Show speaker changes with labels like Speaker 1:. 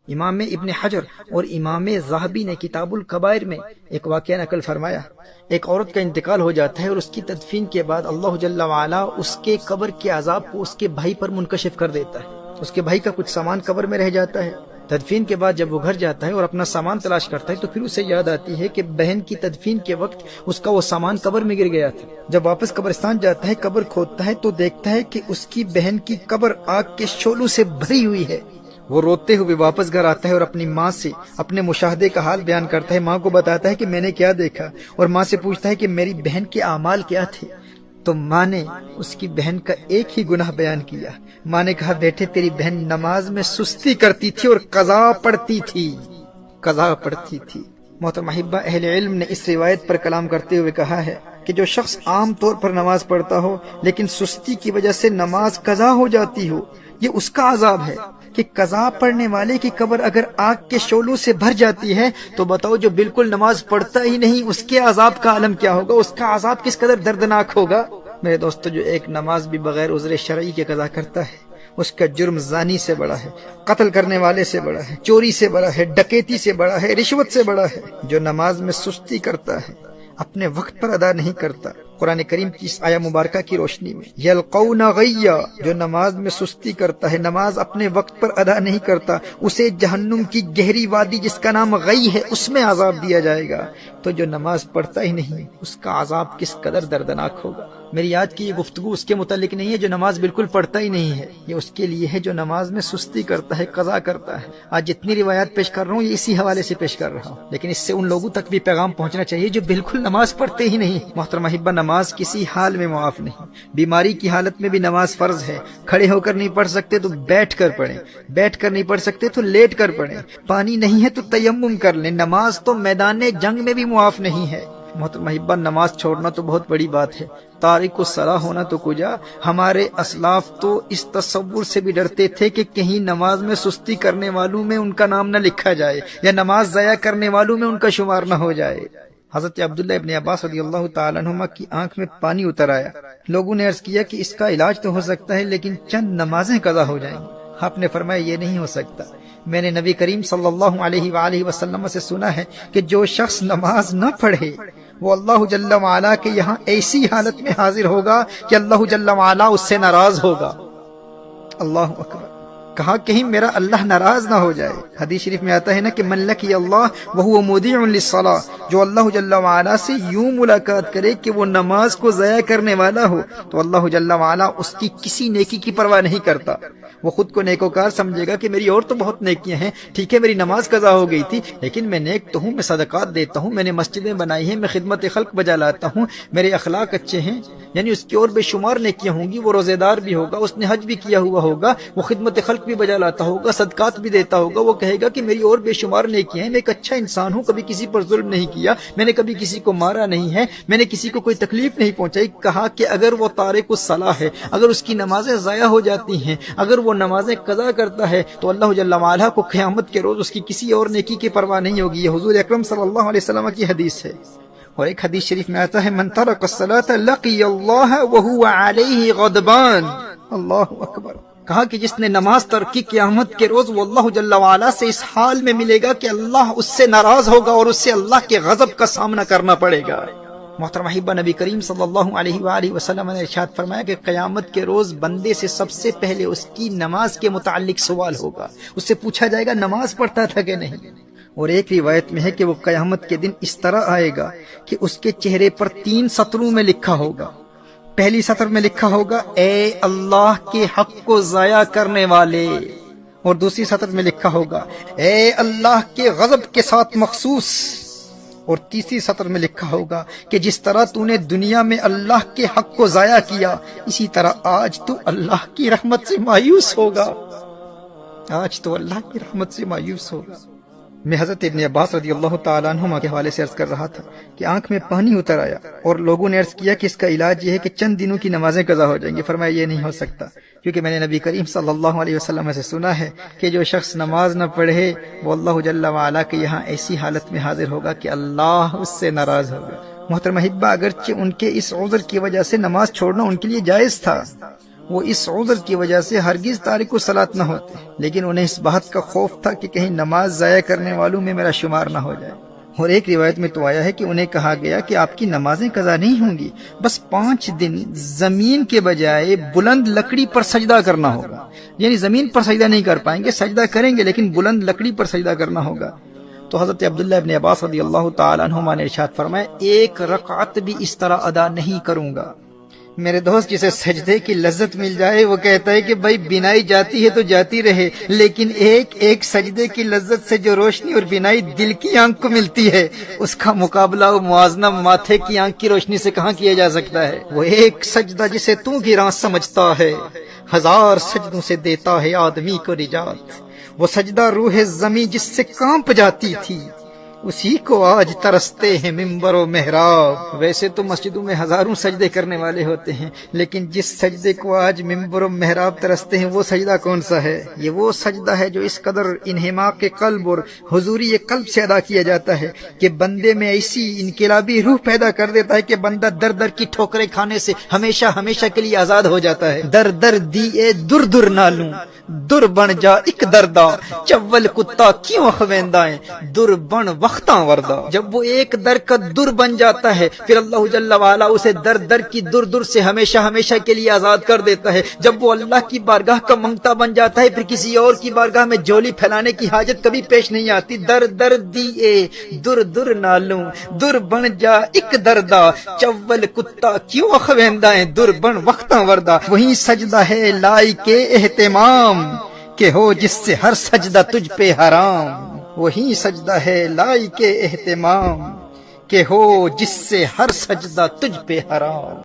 Speaker 1: امام ابن حجر اور امام ذہبی نے کتاب الکبائر میں ایک واقعہ نقل فرمایا، ایک عورت کا انتقال ہو جاتا ہے اور اس کی تدفین کے بعد اللہ جل وعلا اس کے قبر کے عذاب کو اس کے بھائی پر منکشف کر دیتا ہے۔ اس کے بھائی کا کچھ سامان قبر میں رہ جاتا ہے۔ تدفین کے بعد جب وہ گھر جاتا ہے اور اپنا سامان تلاش کرتا ہے تو پھر اسے یاد آتی ہے کہ بہن کی تدفین کے وقت اس کا وہ سامان قبر میں گر گیا تھا۔ جب واپس قبرستان جاتا ہے، قبر کھودتا ہے تو دیکھتا ہے کہ اس کی بہن کی قبر آگ کے شعلوں سے بھری ہوئی ہے۔ وہ روتے ہوئے واپس گھر آتا ہے اور اپنی ماں سے اپنے مشاہدے کا حال بیان کرتا ہے۔ ماں کو بتاتا ہے کہ میں نے کیا دیکھا، اور ماں سے پوچھتا ہے کہ میری بہن کے اعمال کیا تھے۔ تو ماں نے اس کی بہن کا ایک ہی گناہ بیان کیا۔ ماں نے کہا، بیٹے تیری بہن نماز میں سستی کرتی تھی اور قضا پڑھتی تھی۔ محترم احبہ، اہل علم نے اس روایت پر کلام کرتے ہوئے کہا ہے کہ جو شخص عام طور پر نماز پڑھتا ہو لیکن سستی کی وجہ سے نماز قضا ہو جاتی ہو، یہ اس کا عذاب ہے کہ قضا پڑھنے والے کی قبر اگر آگ کے شعلوں سے بھر جاتی ہے تو بتاؤ جو بالکل نماز پڑھتا ہی نہیں اس کے عذاب کا عالم کیا ہوگا، اس کا عذاب کس قدر دردناک ہوگا۔ میرے دوستو، جو ایک نماز بھی بغیر عذر شرعی کے قضا کرتا ہے اس کا جرم زانی سے بڑا ہے، قتل کرنے والے سے بڑا ہے، چوری سے بڑا ہے، ڈکیتی سے بڑا ہے، رشوت سے بڑا ہے۔ جو نماز میں سستی کرتا ہے، اپنے وقت پر ادا نہیں کرتا، قرآن کریم کی اس آیہ مبارکہ کی روشنی میں یلقون غیا، جو نماز میں سستی کرتا ہے، نماز اپنے وقت پر ادا نہیں کرتا، اسے جہنم کی گہری وادی جس کا نام غی ہے اس میں عذاب دیا جائے گا۔ تو جو نماز پڑھتا ہی نہیں اس کا عذاب کس قدر دردناک ہوگا۔ میری آج کی یہ گفتگو اس کے متعلق نہیں ہے جو نماز بالکل پڑھتا ہی نہیں ہے، یہ اس کے لیے ہے جو نماز میں سستی کرتا ہے، قضا کرتا ہے۔ آج جتنی روایات پیش کر رہا ہوں یہ اسی حوالے سے پیش کر رہا ہوں، لیکن اس سے ان لوگوں تک بھی پیغام پہنچنا چاہیے جو بالکل نماز پڑھتے ہی نہیں۔ محترم احبہ، نماز کسی حال میں معاف نہیں۔ بیماری کی حالت میں بھی نماز فرض ہے۔ کھڑے ہو کر نہیں پڑھ سکتے تو بیٹھ کر پڑھیں، بیٹھ کر نہیں پڑھ سکتے تو لیٹ کر پڑھیں، پانی نہیں ہے تو تیمم کر لیں۔ نماز تو میدان جنگ میں بھی معاف نہیں ہے۔ محترم احبہ، نماز چھوڑنا تو بہت بڑی بات ہے، تارک الصلاح ہونا تو کجا۔ ہمارے اسلاف تو اس تصور سے بھی ڈرتے تھے کہ کہیں نماز میں سستی کرنے والوں میں ان کا نام نہ لکھا جائے یا نماز ضائع کرنے والوں میں ان کا شمار نہ ہو جائے۔ حضرت عبداللہ ابن عباس رضی اللہ تعالیٰ عنہما کی آنکھ میں پانی اتر آیا۔ لوگوں نے عرض کیا کہ اس کا علاج تو ہو سکتا ہے لیکن چند نمازیں قضا ہو جائیں گی۔ آپ نے فرمایا یہ نہیں ہو سکتا، میں نے نبی کریم صلی اللہ علیہ وآلہ وسلم سے سنا ہے کہ جو شخص نماز نہ پڑھے وہ اللہ جل وعلا کے یہاں ایسی حالت میں حاضر ہوگا کہ اللہ جل وعلا اس سے ناراض ہوگا۔ اللہ اکبر! کہا کہیں میرا اللہ ناراض نہ ہو جائے۔ حدیث شریف میں آتا ہے نا کہ من لقی اللہ وہو مودع للصلاۃ، جو اللہ جل وعلا سے یوں ملاقات کرے کہ وہ نماز کو ضائع کرنے والا ہو تو اللہ جل وعلا اس کی کسی نیکی کی پرواہ نہیں کرتا۔ وہ خود کو نیکوکار سمجھے گا کہ میری اور تو بہت نیکیاں ہیں، ٹھیک ہے میری نماز قضا ہو گئی تھی لیکن میں نیک تو ہوں، میں صدقات دیتا ہوں، میں نے مسجدیں بنائی ہیں، میں خدمت خلق بجا لاتا ہوں، میرے اخلاق اچھے ہیں، یعنی اس کی اور بے شمار نیکیاں ہوں گی۔ وہ روزے دار بھی ہوگا، اس نے حج بھی کیا ہوا ہوگا، وہ خدمت خلق بھی بجا لاتا ہوگا، صدقات بھی دیتا ہوگا۔ وہ کہے گا کہ میری اور بے شمار نیکیاں ہیں، میں ایک اچھا انسان ہوں، کبھی کسی پر ظلم نہیں کیا، میں نے کبھی کسی کو مارا نہیں ہے، میں نے کسی کو کوئی تکلیف نہیں پہنچائی۔ کہا کہ اگر وہ تارک الصلاح ہے، اگر اس کی نمازیں ضائع ہو جاتی ہیں، اگر وہ نمازیں قضا کرتا ہے تو اللہ جل وعلا کو قیامت کے روز اس کی کسی اور نیکی کی پرواہ نہیں ہوگی۔ یہ حضور اکرم صلی اللہ علیہ وسلم کی حدیث ہے۔ اور ایک حدیث شریف میں آتا ہے من ترک الصلاۃ لقی اللہ وہو علیہ غضبان۔ اللہ اکبر! کہا کہ جس نے نماز ترک کی قیامت کے روز وہ اللہ جل وعلا سے اس حال میں ملے گا کہ اللہ اس سے ناراض ہوگا اور اس سے اللہ کے غضب کا سامنا کرنا پڑے گا۔ محترم احبہ، نبی کریم صلی اللہ علیہ وآلہ وسلم نے ارشاد فرمایا کہ قیامت کے روز بندے سے سب سے پہلے اس کی نماز کے متعلق سوال ہوگا، اس سے پوچھا جائے گا نماز پڑھتا تھا کہ نہیں۔ اور ایک روایت میں ہے کہ وہ قیامت کے دن اس طرح آئے گا کہ اس کے چہرے پر 3 سطروں میں لکھا ہوگا۔ پہلی سطر میں لکھا ہوگا اے اللہ کے حق کو ضائع کرنے والے، اور دوسری سطر میں لکھا ہوگا اے اللہ کے غضب کے ساتھ مخصوص، اور تیسری سطر میں لکھا ہوگا کہ جس طرح تو نے دنیا میں اللہ کے حق کو ضائع کیا اسی طرح آج تو اللہ کی رحمت سے مایوس ہوگا، آج تو اللہ کی رحمت سے مایوس ہوگا۔ میں حضرت ابن عباس رضی اللہ تعالیٰ عنہما کے حوالے سے عرض کر رہا تھا کہ آنکھ میں پانی اتر آیا اور لوگوں نے عرض کیا کہ اس کا علاج یہ ہے کہ چند دنوں کی نمازیں قضا ہو جائیں گی۔ فرمایا یہ نہیں ہو سکتا، کیونکہ میں نے نبی کریم صلی اللہ علیہ وسلم سے سنا ہے کہ جو شخص نماز نہ پڑھے وہ اللہ جل وعلا کے یہاں ایسی حالت میں حاضر ہوگا کہ اللہ اس سے ناراض ہوگا۔ محترم احبہ، اگرچہ ان کے اس عذر کی وجہ سے نماز چھوڑنا ان کے لیے جائز تھا، وہ اس عذر کی وجہ سے ہرگز تارک الصلاۃ نہ ہوتے، لیکن انہیں اس بات کا خوف تھا کہ کہیں نماز ضائع کرنے والوں میں میرا شمار نہ ہو جائے۔ اور ایک روایت میں تو آیا ہے کہ انہیں کہا گیا کہ آپ کی نمازیں قضا نہیں ہوں گی، بس 5 دن زمین کے بجائے بلند لکڑی پر سجدہ کرنا ہوگا، یعنی زمین پر سجدہ نہیں کر پائیں گے، سجدہ کریں گے لیکن بلند لکڑی پر سجدہ کرنا ہوگا۔ تو حضرت عبداللہ ابن عباس رضی اللہ تعالیٰ عنہما نے ارشاد فرمایا، 1 رکعت بھی اس طرح ادا نہیں کروں گا۔ میرے دوست، جسے سجدے کی لذت مل جائے وہ کہتا ہے کہ بھائی بینائی جاتی ہے تو جاتی رہے، لیکن ایک سجدے کی لذت سے جو روشنی اور بینائی دل کی آنکھ کو ملتی ہے، اس کا مقابلہ و موازنہ ماتھے کی آنکھ کی روشنی سے کہاں کیا جا سکتا ہے؟ وہ ایک سجدہ جسے تو گراں سمجھتا ہے، 1000 سجدوں سے دیتا ہے آدمی کو نجات۔ وہ سجدہ روح زمیں جس سے کانپ جاتی تھی، اسی کو آج ترستے ہیں ممبر و محراب۔ ویسے تو مسجدوں میں ہزاروں سجدے کرنے والے ہوتے ہیں، لیکن جس سجدے کو آج ممبر و محراب ترستے ہیں وہ سجدہ کون سا ہے؟ یہ وہ سجدہ ہے جو اس قدر انہماک قلب اور حضوری قلب سے ادا کیا جاتا ہے کہ بندے میں ایسی انقلابی روح پیدا کر دیتا ہے کہ بندہ در در کی ٹھوکریں کھانے سے ہمیشہ ہمیشہ کے لیے آزاد ہو جاتا ہے۔ در در دیے در در نالوں، در بن جا ایک دردا، چول کتا کیوں اخویندائیں، در بن وقتاں وردہ۔ جب وہ ایک در کا در بن جاتا ہے پھر اللہ جل وعلا اسے در در کی در در سے ہمیشہ ہمیشہ کے لیے آزاد کر دیتا ہے۔ جب وہ اللہ کی بارگاہ کا منگتا بن جاتا ہے پھر کسی اور کی بارگاہ میں جولی پھیلانے کی حاجت کبھی پیش نہیں آتی۔ در در دیے در در نالوں، در بن جا ایک دردا، چول کتا کیوں اخویندائیں، در بن وقتاں وردہ۔ وہی سجدہ ہے لائق اہتمام کہ ہو جس سے ہر سجدہ تجھ پہ حرام۔ وہی سجدہ ہے لائق اہتمام کہ ہو جس سے ہر سجدہ تجھ پہ حرام۔